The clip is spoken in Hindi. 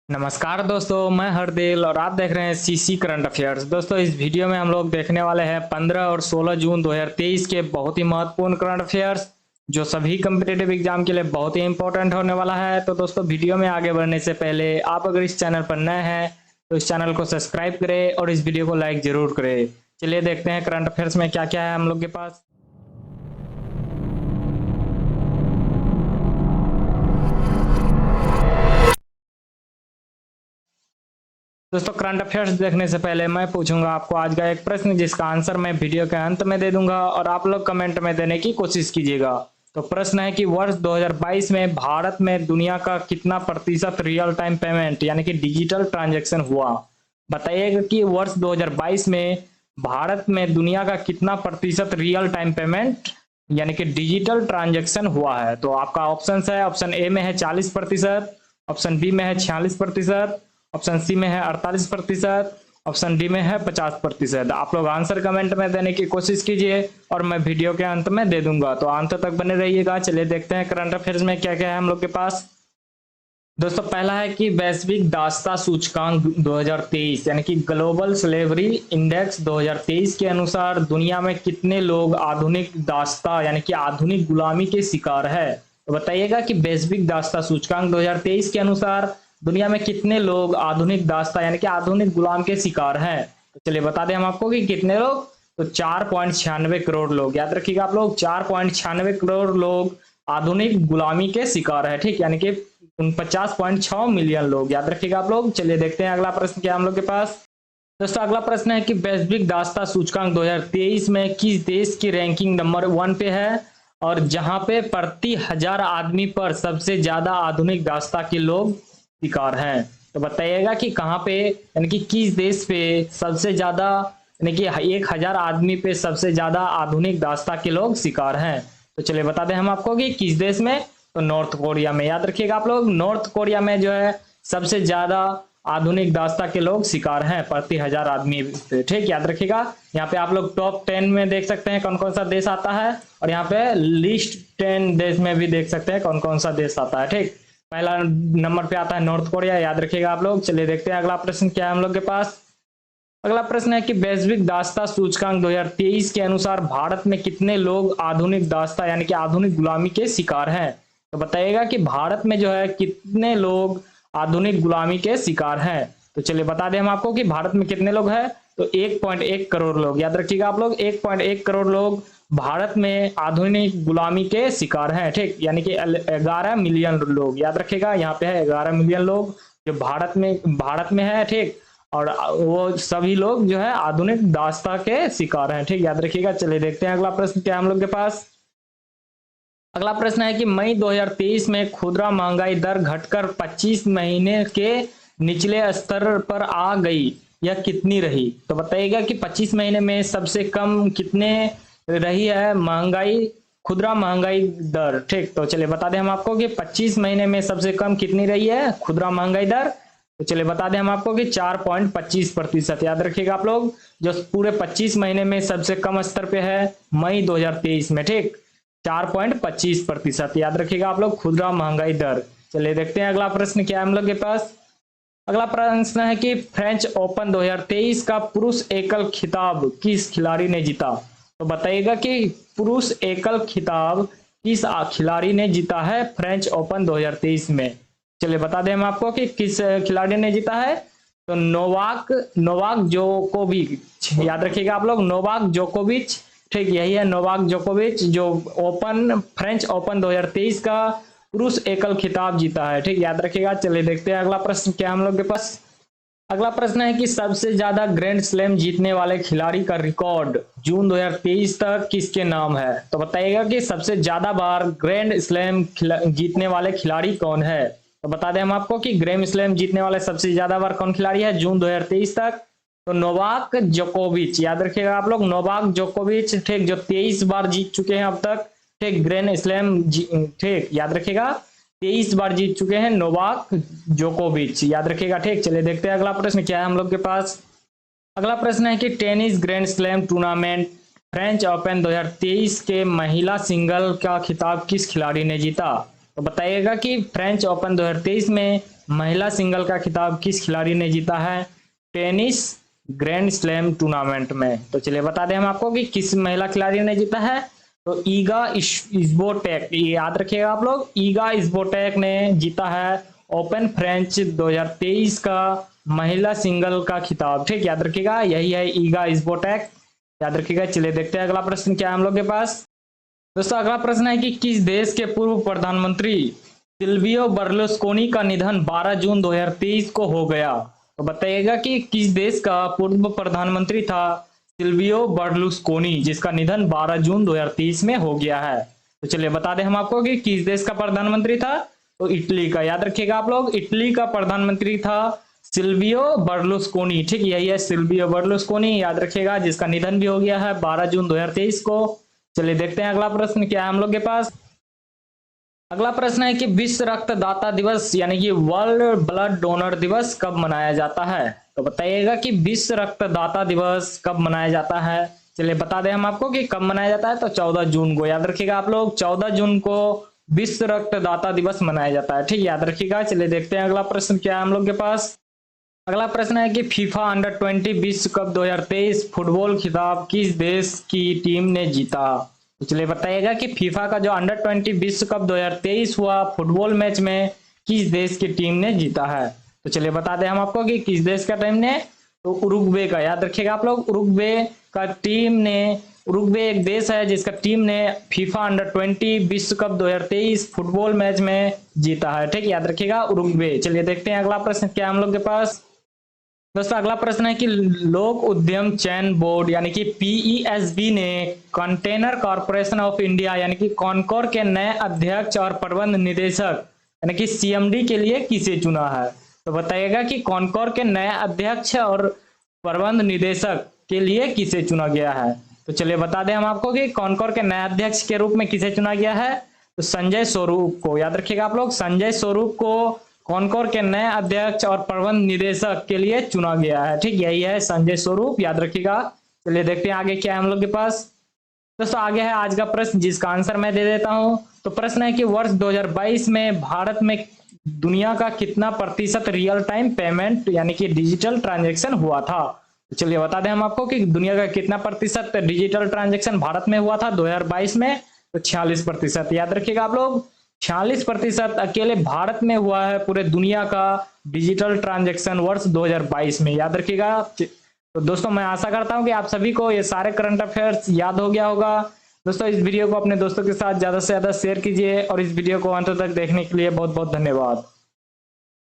नमस्कार दोस्तों, मैं हरदिल और आप देख रहे हैं सीसी करंट अफेयर्स। दोस्तों, इस वीडियो में हम लोग देखने वाले हैं 15 और 16 जून 2023 के बहुत ही महत्वपूर्ण करंट अफेयर्स, जो सभी कम्पिटेटिव एग्जाम के लिए बहुत ही इंपॉर्टेंट होने वाला है। तो दोस्तों, वीडियो में आगे बढ़ने से पहले आप अगर इस चैनल पर नए हैं तो इस चैनल को सब्सक्राइब करें और इस वीडियो को लाइक जरूर करें। चलिए देखते हैं करंट अफेयर्स में क्या क्या है हम लोग के पास। दोस्तों, करंट अफेयर्स देखने से पहले मैं पूछूंगा आपको आज का एक प्रश्न, जिसका आंसर मैं वीडियो के अंत में दे दूंगा और आप लोग कमेंट में देने की कोशिश कीजिएगा। तो प्रश्न है कि वर्ष 2022 में भारत में दुनिया का कितना प्रतिशत रियल टाइम पेमेंट यानी कि डिजिटल ट्रांजैक्शन हुआ। बताइएगा कि वर्ष 2022 में भारत में दुनिया का कितना प्रतिशत रियल टाइम पेमेंट यानी कि डिजिटल ट्रांजैक्शन हुआ है। तो आपका ऑप्शन है, ऑप्शन ए में है 40%, ऑप्शन बी में है 46%, ऑप्शन सी में है 48%, ऑप्शन डी में है 50%। आप लोग आंसर कमेंट में देने की कोशिश कीजिए और मैं वीडियो के अंत में दे दूंगा, तो अंत तक बने रहिएगा। चलिए देखते हैं करंट अफेयर्स में क्या क्या है हम लोग के पास। दोस्तों, पहला है कि वैश्विक दासता सूचकांक 2023 यानी कि ग्लोबल स्लेवरी इंडेक्स 2023 के अनुसार दुनिया में कितने लोग आधुनिक दासता यानी कि आधुनिक गुलामी के शिकार है। तो बताइएगा कि वैश्विक दासता सूचकांक 2023 के अनुसार दुनिया में कितने लोग आधुनिक दासता यानी कि आधुनिक गुलाम के शिकार हैं। तो चलिए बता दें हम आपको कि कितने लोग। तो 4.96 करोड़ लोग। याद रखिएगा आप लोग, 4.96 करोड़ लोग आधुनिक गुलामी के शिकार है। ठीक, यानी कि 49.6 मिलियन लोग। याद रखिएगा आप लोग। चलिए देखते हैं अगला प्रश्न क्या हम लोग के पास। दोस्तों, अगला प्रश्न है कि वैश्विक दासता सूचकांक 2023 में किस देश की रैंकिंग नंबर 1 पे है और जहां पे प्रति 1000 आदमी पर सबसे ज्यादा आधुनिक दासता के लोग शिकार हैं। तो बताइएगा कि कहां पे यानी कि किस देश पे सबसे ज्यादा यानी कि 1000 आदमी पे सबसे ज्यादा आधुनिक दासता के लोग शिकार हैं। तो चलिए बता दें हम आपको कि किस देश में। तो नॉर्थ कोरिया में। याद रखिएगा आप लोग, नॉर्थ कोरिया में जो है सबसे ज्यादा आधुनिक दासता के लोग शिकार हैं प्रति 1000 आदमी पे। ठीक, याद रखिएगा। यहाँ पे आप लोग टॉप 10 में देख सकते हैं कौन कौन सा देश आता है और यहाँ पे लिस्ट 10 देश में भी देख सकते हैं कौन कौन सा देश आता है। ठीक, पहला नंबर पे आता है नॉर्थ कोरिया। याद रखिएगा आप लोग। चलिए देखते हैं अगला प्रश्न क्या है हम लोग के पास। अगला प्रश्न है कि वैश्विक दासता सूचकांक 2023 के अनुसार भारत में कितने लोग आधुनिक दासता यानी कि आधुनिक गुलामी के शिकार हैं। तो बताइएगा कि भारत में जो है कितने लोग आधुनिक गुलामी के शिकार हैं। तो चलिए बता दें हम आपको कि भारत में कितने लोग हैं। तो 1.1 करोड़ लोग। याद रखिएगा आप लोग, 1.1 करोड़ लोग भारत में आधुनिक गुलामी के शिकार हैं। ठीक, यानी कि 11 मिलियन लोग। याद रखिएगा, यहाँ पे है 11 मिलियन लोग जो भारत में है। ठीक, और वो सभी लोग जो है आधुनिक दासता के शिकार हैं। ठीक, याद रखिएगा। चलिए देखते हैं अगला प्रश्न क्या हम लोग के पास। अगला प्रश्न है कि मई 2023 में खुदरा महंगाई दर घटकर 25 महीने के निचले स्तर पर आ गई, यह कितनी रही। तो बताइएगा कि 25 महीने में सबसे कम कितने रही है महंगाई, खुदरा महंगाई दर। ठीक, तो चलिए बता दें हम आपको कि 25 महीने में सबसे कम कितनी रही है खुदरा महंगाई दर। तो चलिए बता दें हम आपको कि 4.25%। याद रखिएगा आप लोग, जो पूरे 25 महीने में सबसे कम स्तर पे है मई 2023 में। ठीक, 4.25%। याद रखिएगा आप लोग, खुदरा महंगाई दर। चलिए देखते हैं अगला प्रश्न क्या है हम लोग के पास। अगला प्रश्न है कि फ्रेंच ओपन 2023 का पुरुष एकल खिताब किस खिलाड़ी ने जीता। तो बताइएगा कि पुरुष एकल खिताब किस खिलाड़ी ने जीता है फ्रेंच ओपन 2023 में। चलिए बता दें हम आपको कि किस खिलाड़ी ने जीता है। तो नोवाक जोकोविच। याद रखिएगा आप लोग, नोवाक जोकोविच। ठीक, यही है नोवाक जोकोविच जो फ्रेंच ओपन 2023 का पुरुष एकल खिताब जीता है। ठीक, याद रखिएगा। चलिए देखते हैं अगला प्रश्न क्या हम लोग के पास। अगला प्रश्न है कि सबसे ज्यादा ग्रैंड स्लैम जीतने वाले खिलाड़ी का रिकॉर्ड जून 2023 तक किसके नाम है। तो बताइएगा कि सबसे ज्यादा बार ग्रैंड स्लैम जीतने वाले खिलाड़ी कौन है। तो बता दें हम आपको कि ग्रैंड स्लैम जीतने वाले सबसे ज्यादा बार कौन खिलाड़ी है जून 2023 तक। तो नोवाक जोकोविच। याद रखिएगा आप लोग, नोवाक जोकोविच। ठीक, जो 23 बार जीत चुके हैं अब तक। ठीक, ग्रैंड स्लैम। ठीक, याद रखिएगा 23 बार जीत चुके हैं नोवाक जोकोविच। याद रखिएगा। ठीक, चलिए देखते हैं अगला प्रश्न क्या है हम लोग के पास। अगला प्रश्न है कि tennis grand slam tournament French open 2023 के महिला सिंगल का खिताब किस खिलाड़ी ने जीता। तो बताइएगा कि फ्रेंच ओपन 2023 में महिला सिंगल का खिताब किस खिलाड़ी ने जीता है टेनिस ग्रैंड स्लैम टूर्नामेंट में? तो चलिए बता दें हम आपको कि किस महिला खिलाड़ी ने जीता है। तो ईगा स्विएटेक, ये याद रखिएगा आप लोग, ईगा स्विएटेक ने जीता है ओपन फ्रेंच 2023 का महिला सिंगल का खिताब। ठीक, याद रखिएगा, यही है ईगा स्विएटेक, याद रखिएगा। चलिए देखते हैं अगला प्रश्न क्या है हम लोग के पास। दोस्तों अगला प्रश्न है कि किस देश के पूर्व प्रधानमंत्री सिल्वियो बर्लुस्कोनी का निधन 12 जून 2023 को हो गया? तो बताइएगा कि किस देश का पूर्व प्रधानमंत्री था सिल्वियो बर्लुस्कोनी, जिसका निधन 12 जून 2023 में हो गया है। तो चलिए बता दें हम आपको कि किस देश का प्रधानमंत्री था। तो इटली का, याद रखिएगा आप लोग, इटली का प्रधानमंत्री था सिल्वियो बर्लुस्कोनी। ठीक, यही है सिल्वियो बर्लुस्कोनी, याद रखिएगा, जिसका निधन भी हो गया है 12 जून 2023 को। चलिए देखते हैं अगला प्रश्न क्या है हम लोग के पास। अगला प्रश्न है कि विश्व रक्तदाता दिवस यानी कि वर्ल्ड ब्लड डोनर दिवस कब मनाया जाता है? तो बताइएगा कि विश्व रक्तदाता दिवस कब मनाया जाता है। चलिए बता दें हम आपको कि कब मनाया जाता है। तो 14 जून को, याद रखिएगा आप लोग, 14 जून को विश्व रक्तदाता दिवस मनाया जाता है। ठीक, याद रखिएगा। चलिए देखते हैं अगला प्रश्न क्या है हम लोग के पास। अगला प्रश्न है कि फीफा अंडर 20 विश्व कप 2023 फुटबॉल खिताब किस देश की टीम ने जीता? तो चलिए बताइएगा कि फीफा का जो अंडर 20 विश्व कप 2023 हुआ फुटबॉल मैच में किस देश की टीम ने जीता है। तो चलिए बता दें हम आपको कि किस देश का टीम ने, तो उरुग्वे का, याद रखिएगा आप लोग, उरुग्वे का टीम ने, उरुग्वे एक देश है जिसका टीम ने फीफा अंडर 20 विश्व कप 2023 फुटबॉल मैच में जीता है। ठीक, याद रखिएगा, उरुग्वे। चलिए देखते हैं अगला प्रश्न क्या हम लोग के पास। दोस्तों अगला प्रश्न है कि लोक उद्यम चयन बोर्ड यानी कि पीईएसबी ने कंटेनर कॉर्पोरेशन ऑफ इंडिया यानी कि कॉनकोर के नए अध्यक्ष और प्रबंध निदेशक यानी कि सीएमडी के लिए किसे चुना है? तो बताइएगा कि कॉनकोर के नए अध्यक्ष और प्रबंध निदेशक के लिए किसे चुना गया है। तो चलिए बता दें हम आपको कि कॉनकोर के नए अध्यक्ष के रूप में किसे चुना गया है। तो संजय स्वरूप को, याद रखिएगा आप लोग, संजय स्वरूप को कॉनकोर के नए अध्यक्ष और प्रबंध निदेशक के लिए चुना गया है। ठीक, यही है संजय स्वरूप, याद रखिएगा। चलिए देखते हैं आगे क्या है हम लोग के पास। दोस्तों आगे है आज का प्रश्न जिसका आंसर मैं दे देता हूं। तो प्रश्न है कि वर्ष 2022 में भारत में दुनिया का कितना प्रतिशत रियल टाइम पेमेंट यानी कि डिजिटल ट्रांजेक्शन हुआ था? तो चलिए बता दें हम आपको कि दुनिया का कितना प्रतिशत डिजिटल ट्रांजेक्शन भारत में हुआ था 2022 में। तो 46%, याद रखिएगा आप लोग, 46% अकेले भारत में हुआ है पूरे दुनिया का डिजिटल ट्रांजैक्शन वर्ष 2022 में, याद रखिएगा। तो दोस्तों मैं आशा करता हूं कि आप सभी को ये सारे करंट अफेयर्स याद हो गया होगा। दोस्तों इस वीडियो को अपने दोस्तों के साथ ज्यादा से ज्यादा शेयर कीजिए और इस वीडियो को अंत तक देखने के लिए बहुत बहुत धन्यवाद।